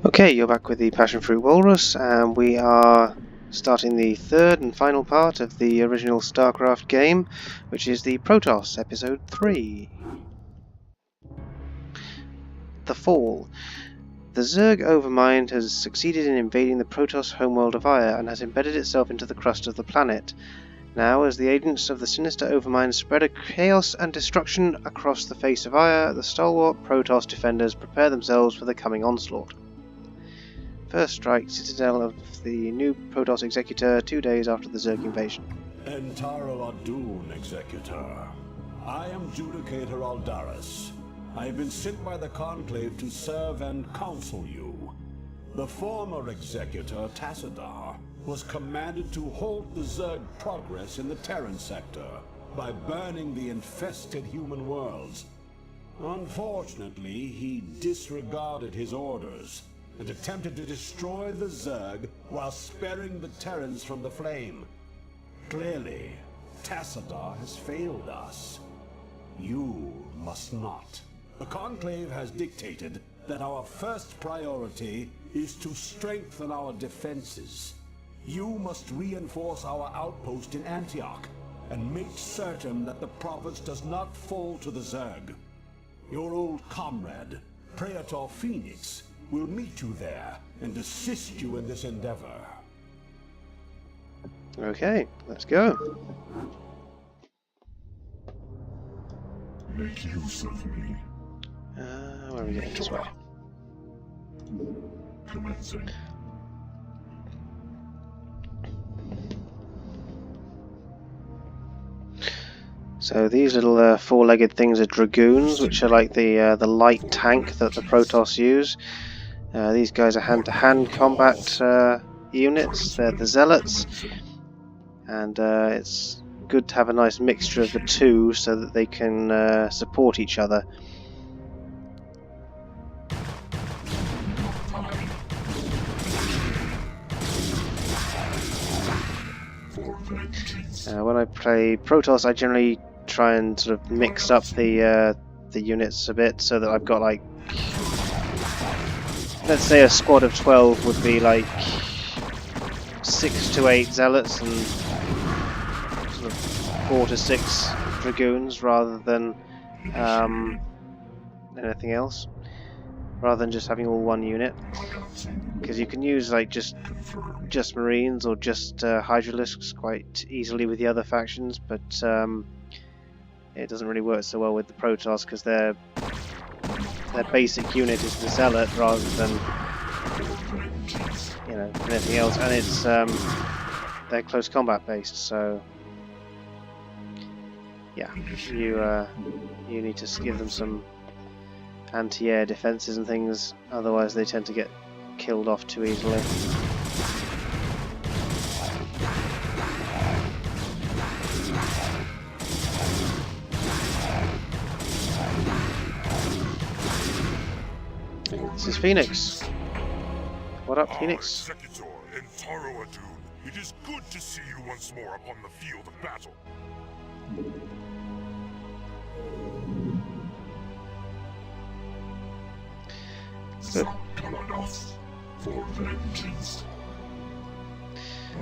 Okay, you're back with the Passionfruit Whalrus, and we are starting the third and final part of the original StarCraft game, which is the Protoss, Episode 3. The Fall. The Zerg Overmind has succeeded in invading the Protoss homeworld of Aya and has embedded itself into the crust of the planet. Now, as the agents of the sinister Overmind spread a chaos and destruction across the face of Aya, the stalwart Protoss defenders prepare themselves for the coming onslaught. First strike, citadel of the new Protoss Executor 2 days after the Zerg invasion. Entaro Adun, Executor. I am Judicator Aldaris. I have been sent by the Conclave to serve and counsel you. The former Executor, Tassadar, was commanded to halt the Zerg progress in the Terran sector by burning the infested human worlds. Unfortunately, he disregarded his orders and attempted to destroy the Zerg while sparing the Terrans from the flame. Clearly, Tassadar has failed us. You must not. The Conclave has dictated that our first priority is to strengthen our defenses. You must reinforce our outpost in Antioc and make certain that the province does not fall to the Zerg. Your old comrade, Praetor Fenix, will meet you there and assist you in this endeavor. Okay, let's go. Make use of me. Where are we getting this way? Commencing. So these little four-legged things are dragoons, which are like the light tank that the Protoss use. These guys are hand-to-hand combat units. They're the zealots, and it's good to have a nice mixture of the two so that they can support each other. When I play Protoss, I generally try and sort of mix up the units a bit so that I've got, like, let's say a squad of 12 would be like 6 to 8 zealots and sort of 4 to 6 dragoons rather than anything else, rather than just having all one unit, because you can use like just Marines or just Hydralisks quite easily with the other factions, but it doesn't really work so well with the Protoss because their basic unit is the Zealot rather than, you know, anything else, and it's they're close combat based, so yeah, you need to give them some anti-air defenses and things, otherwise they tend to get killed off too easily. This is Fenix. What up, Fenix? Executor Antaro Adun, it is good to see you once more upon the field of battle. Good. For vengeance.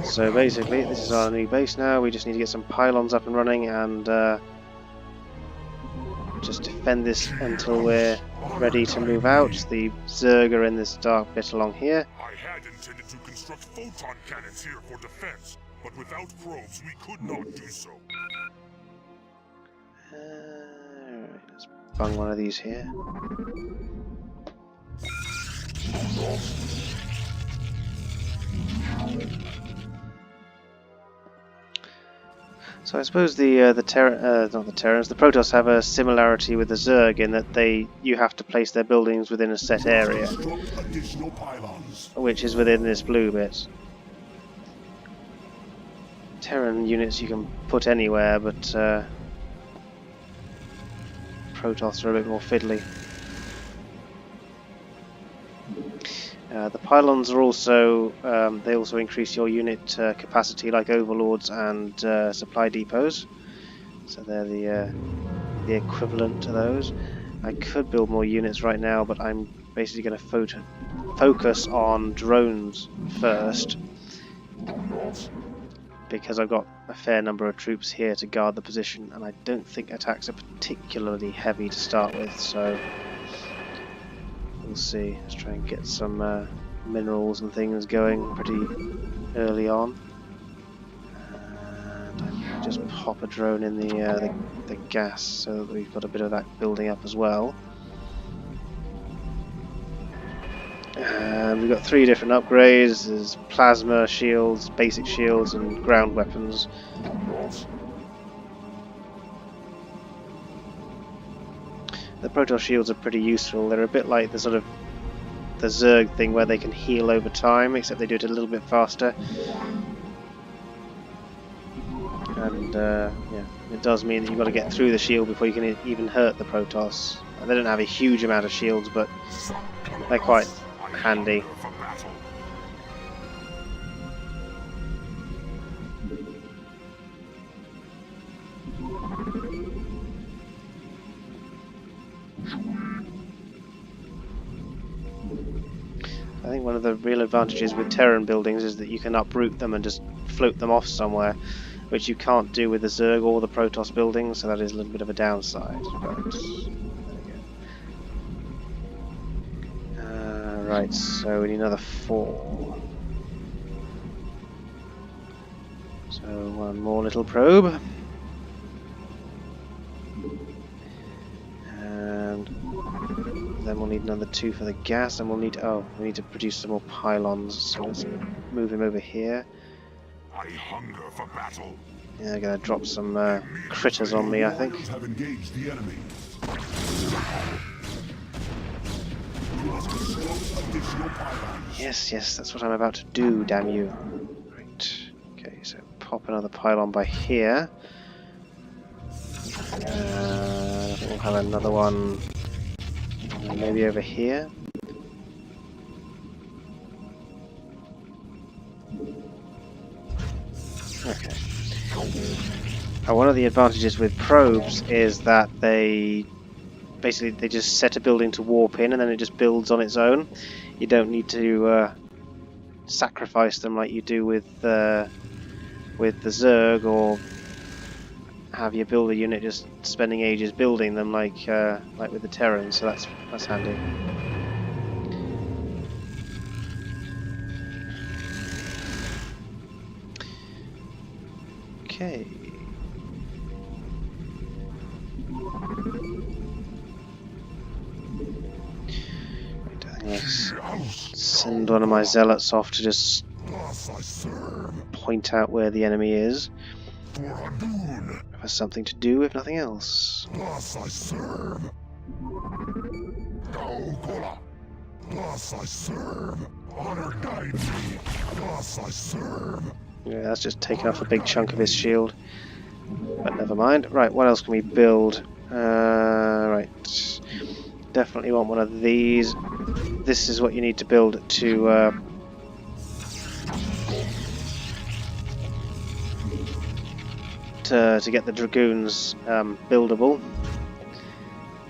So basically, this is our new base now. We just need to get some pylons up and running and just defend this until we're ready to move out. The Zerg are in this dark bit along here. I had intended to construct photon cannons here for defense, but without probes we could not do so. Alright, let's bung one of these here. So I suppose the Protoss have a similarity with the Zerg in that you have to place their buildings within a set area, which is within this blue bit. Terran units you can put anywhere, but Protoss are a bit more fiddly. The pylons are also they also increase your unit capacity, like overlords and supply depots. So they're the equivalent to those. I could build more units right now, but I'm basically going to focus on drones first, because I've got a fair number of troops here to guard the position, and I don't think attacks are particularly heavy to start with, so we'll see. Let's try and get some minerals and things going pretty early on. And I just pop a drone in the gas so that we've got a bit of that building up as well. And we've got 3 different upgrades. There's plasma shields, basic shields, and ground weapons. The Protoss shields are pretty useful. They're a bit like the sort of the Zerg thing where they can heal over time, except they do it a little bit faster. And yeah, it does mean that you've got to get through the shield before you can even hurt the Protoss. And they don't have a huge amount of shields, but they're quite handy. I think one of the real advantages with Terran buildings is that you can uproot them and just float them off somewhere, which you can't do with the Zerg or the Protoss buildings, so that is a little bit of a downside. But there we go. Right, so we need another 4. So one more little probe. And then we'll need another 2 for the gas, and we'll need we need to produce some more pylons, so let's move him over here. I hunger for battle. Yeah, they're gonna drop some critters on me, I think. Have engaged the enemy. Yes, that's what I'm about to do, damn you. Right, okay, so pop another pylon by here. I think we'll have another one maybe over here. Okay. One of the advantages with probes is that they just set a building to warp in, and then it just builds on its own. You don't need to sacrifice them like you do with the Zerg, or have your builder unit just spending ages building them like with the Terrans. So that's handy. Okay. Let's send one of my zealots off to just point out where the enemy is. Has something to do, if nothing else. Yeah, that's just taken off a big chunk of his shield. But never mind. Right, what else can we build? Right. Definitely want one of these. This is what you need to build to get the Dragoons buildable.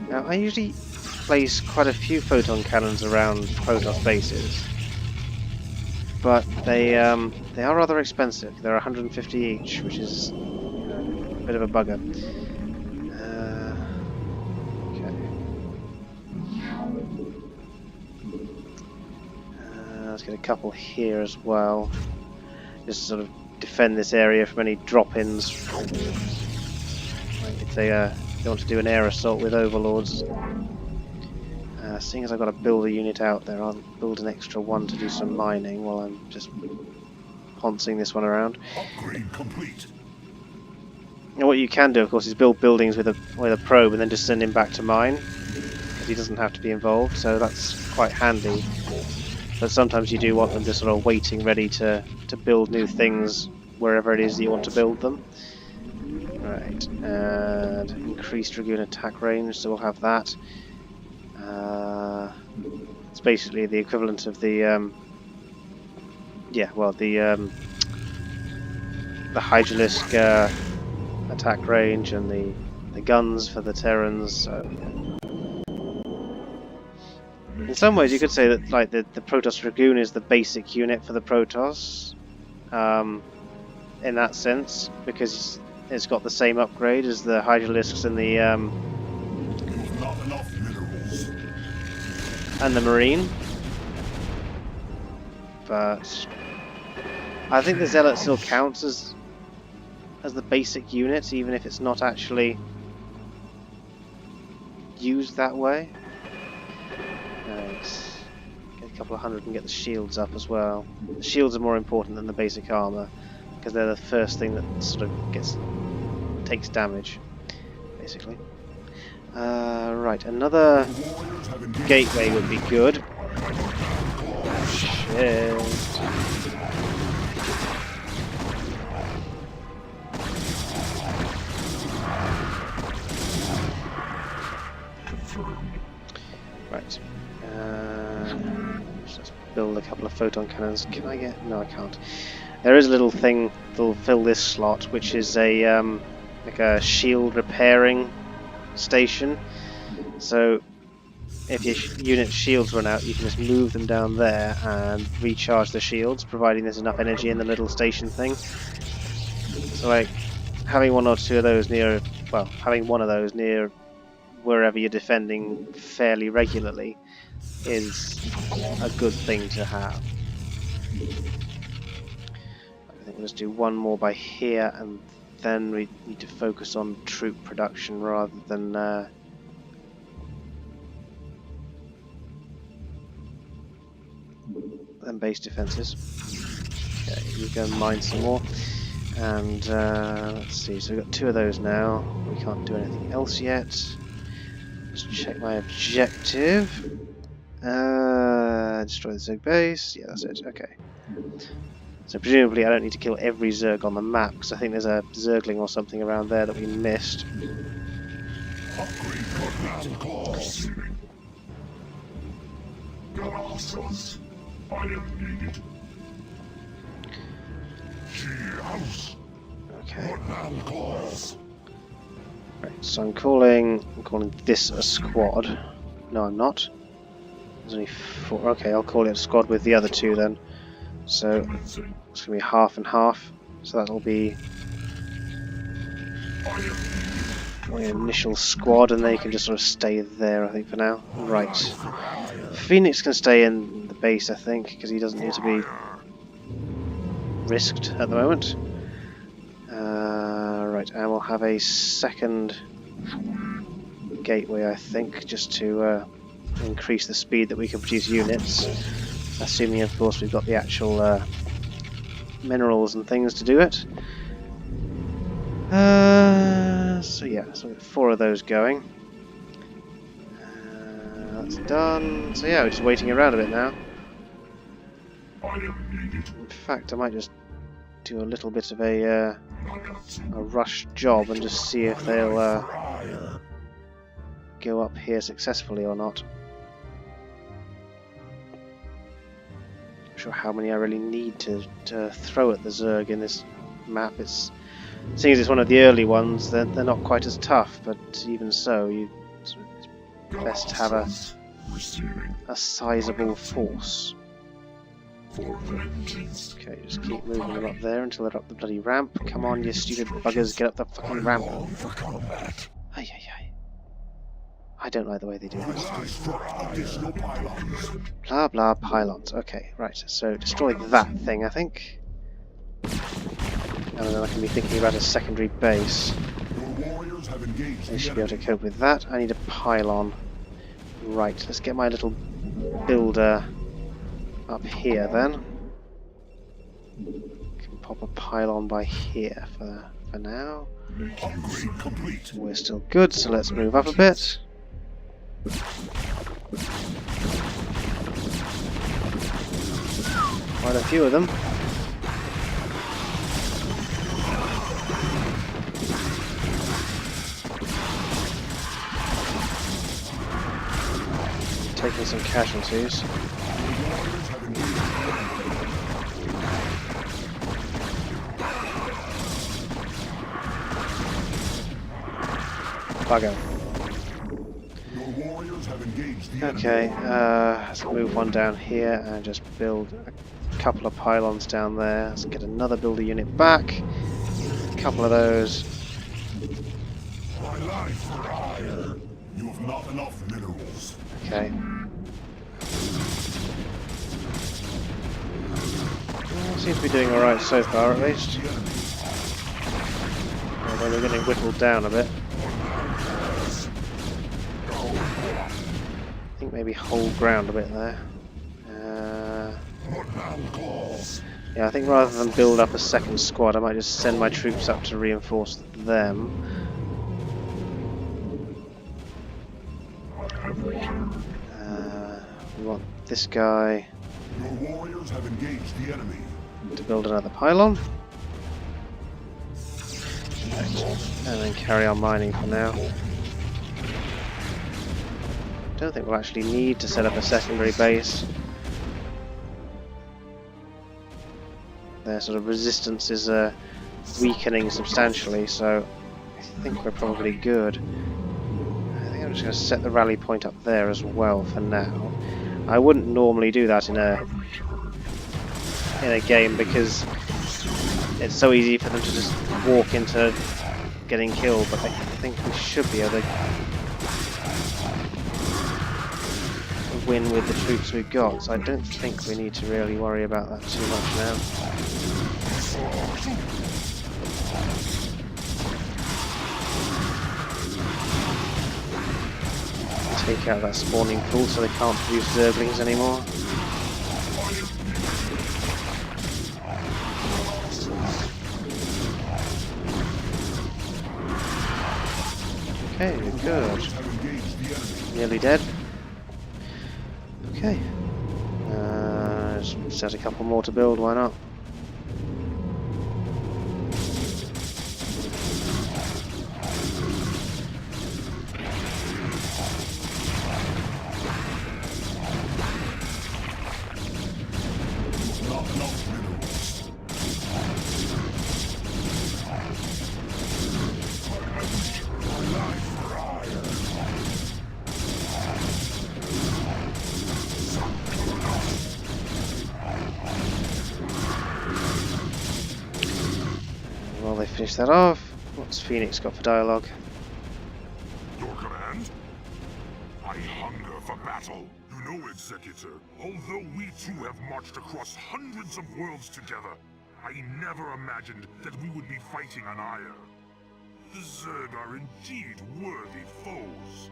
Now, I usually place quite a few photon cannons around Protoss bases, but they are rather expensive. They're 150 each, which is a bit of a bugger. Let's get a couple here as well, just to sort of defend this area from any drop-ins. Like if they want to do an air assault with overlords. Seeing as I've got a builder unit out there, I'll build an extra one to do some mining while I'm just poncing this one around. Upgrade complete. And what you can do, of course, is build buildings with a probe and then just send him back to mine, because he doesn't have to be involved. So that's quite handy. But sometimes you do want them just sort of waiting, ready to build new things wherever it is that you want to build them. Right, and increased Dragoon attack range, so we'll have that. It's basically the equivalent of the the Hydralisk attack range and the guns for the Terrans. So, yeah. In some ways, you could say that like the Protoss Dragoon is the basic unit for the Protoss, in that sense, because it's got the same upgrade as the Hydralisks and the Not enough minerals. and the Marine. But I think the Zealot still counts as the basic unit, even if it's not actually used that way. Let's get a couple of hundred and get the shields up as well. The shields are more important than the basic armor because they're the first thing that sort of takes damage, basically. Right, another gateway would be good. Shit. Right. Let's build a couple of photon cannons. Can I get? No, I can't. There is a little thing that'll fill this slot, which is a like a shield repairing station. So if your unit's shields run out, you can just move them down there and recharge the shields, providing there's enough energy in the little station thing. So like having one or two of those near, well, having one of those near wherever you're defending fairly regularly is a good thing to have. I think we'll just do one more by here, and then we need to focus on troop production rather than base defenses. Okay, you go and mine some more. And let's see, so we've got two of those now. We can't do anything else yet. Let's check my objective. Destroy the Zerg base. Yeah, that's it. Okay. So presumably I don't need to kill every Zerg on the map, because I think there's a Zergling or something around there that we missed. Upgrade command calls. Galactus, I am needed. House. Okay. Command calls. Right, so I'm calling this a squad. No, I'm not. There's only 4. Okay, I'll call it a squad with the other 2 then. So it's going to be half and half. So that'll be my initial squad, and they can just sort of stay there, I think, for now. Right. Fenix can stay in the base, I think, because he doesn't need to be risked at the moment. Right, and we'll have a second gateway, I think, just to increase the speed that we can produce units, assuming of course we've got the actual minerals and things to do it. So yeah, so we've got 4 of those going. That's done. So yeah, we're just waiting around a bit now. In fact, I might just do a little bit of a rush job and just see if they'll go up here successfully or not. Not sure how many I really need to throw at the Zerg in this map. Seeing as it's one of the early ones, they're not quite as tough, but even so, it's best to have a sizable force. Okay, just keep moving them up there until they're up the bloody ramp. Come on, you stupid buggers, get up the fucking ramp. Ay, ay, ay. I don't like the way they do this. Blah blah pylons. Okay, right, so destroy that thing, I think. And then I can be thinking about a secondary base. They should be able to cope with that. I need a pylon. Right, let's get my little builder up here then. Can pop a pylon by here for now. We're still good, so let's move up a bit. Quite a few of them. Taking some casualties. Bugger. engaged the enemy. Okay, let's move one down here and just build a couple of pylons down there. Let's get another builder unit back. A couple of those. My life for hire. You have not enough minerals. Okay. Well, seems to be doing alright so far, at least. Although we're getting whittled down a bit. I think maybe hold ground a bit there. Yeah, I think rather than build up a second squad, I might just send my troops up to reinforce them. We want this guy Your warriors have engaged the enemy. to build another pylon. And then carry on mining for now. Don't think we'll actually need to set up a secondary base. Their sort of resistance is weakening substantially, so I think we're probably good. I think I'm just going to set the rally point up there as well for now. I wouldn't normally do that in a game because it's so easy for them to just walk into getting killed, but I think we should be able to win with the troops we've got, so I don't think we need to really worry about that too much now. Take out that spawning pool so they can't produce zerglings anymore. Okay, good. Nearly dead. Okay. Just set a couple more to build, why not? While they finish that off, what's Phoenix got for dialogue? Your command? I hunger for battle. You know, Executor, although we two have marched across hundreds of worlds together, I never imagined that we would be fighting on Ire. The Zerg are indeed worthy foes.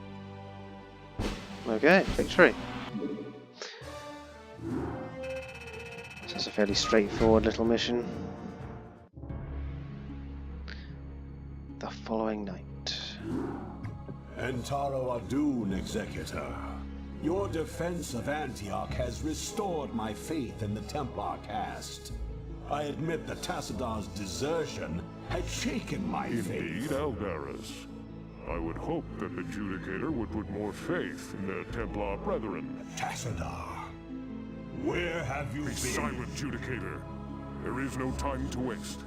Okay, victory. This is a fairly straightforward little mission. The following night. Entaro Adun, Executor. Your defense of Antioch has restored my faith in the Templar caste. I admit that Tassadar's desertion had shaken my faith. Indeed, Aldaris. I would hope that the Judicator would put more faith in their Templar brethren. Tassadar, where have you Be been? silent, Judicator. There is no time to waste,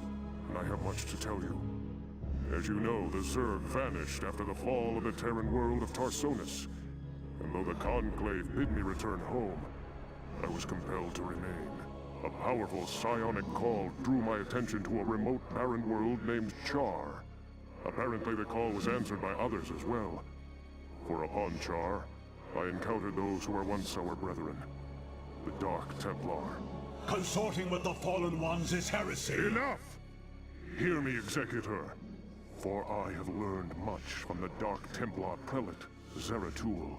and I have much to tell you. As you know, the Zerg vanished after the fall of the Terran world of Tarsonis. And though the Conclave bid me return home, I was compelled to remain. A powerful psionic call drew my attention to a remote barren world named Char. Apparently the call was answered by others as well. For upon Char, I encountered those who were once our brethren, the Dark Templar. Consorting with the Fallen Ones is heresy. Enough! Hear me, Executor. For I have learned much from the Dark Templar prelate, Zeratul.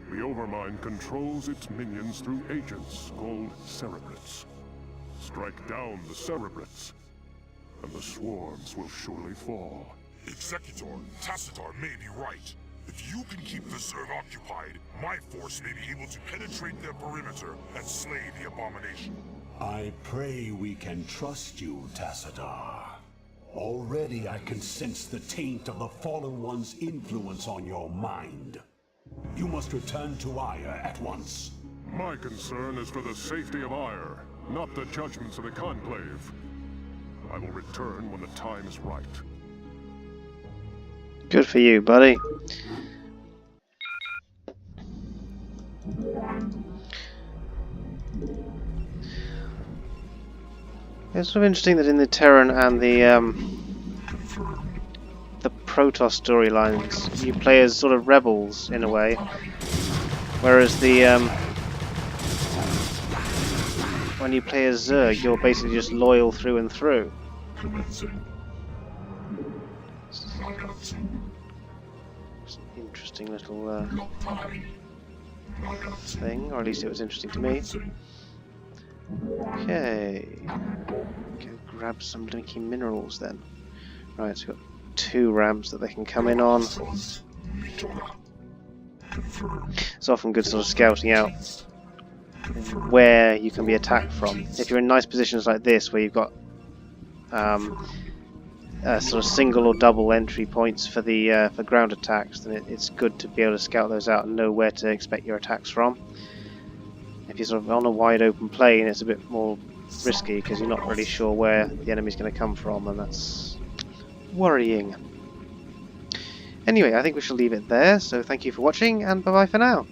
The Overmind controls its minions through agents called Cerebrates. Strike down the Cerebrates, and the swarms will surely fall. Executor, Tassadar may be right. If you can keep the Zerg occupied, my force may be able to penetrate their perimeter and slay the abomination. I pray we can trust you, Tassadar. Already I can sense the taint of the Fallen One's influence on your mind. You must return to Ire at once. My concern is for the safety of Ire, not the judgments of the Conclave. I will return when the time is right. Good for you, buddy. It's sort of interesting that in the Terran and the Protoss storylines, you play as sort of rebels in a way, whereas the when you play as Zerg, you're basically just loyal through and through. It's an interesting little thing, or at least it was interesting to me. Okay, go grab some blinky minerals then. Right, so we've got 2 ramps that they can come in on. It's often good sort of scouting out where you can be attacked from. If you're in nice positions like this, where you've got sort of single or double entry points for the for ground attacks, then it's good to be able to scout those out and know where to expect your attacks from. If you're sort of on a wide open plain, it's a bit more risky because you're not really sure where the enemy's going to come from, and that's worrying. Anyway, I think we shall leave it there, so thank you for watching, and bye bye for now.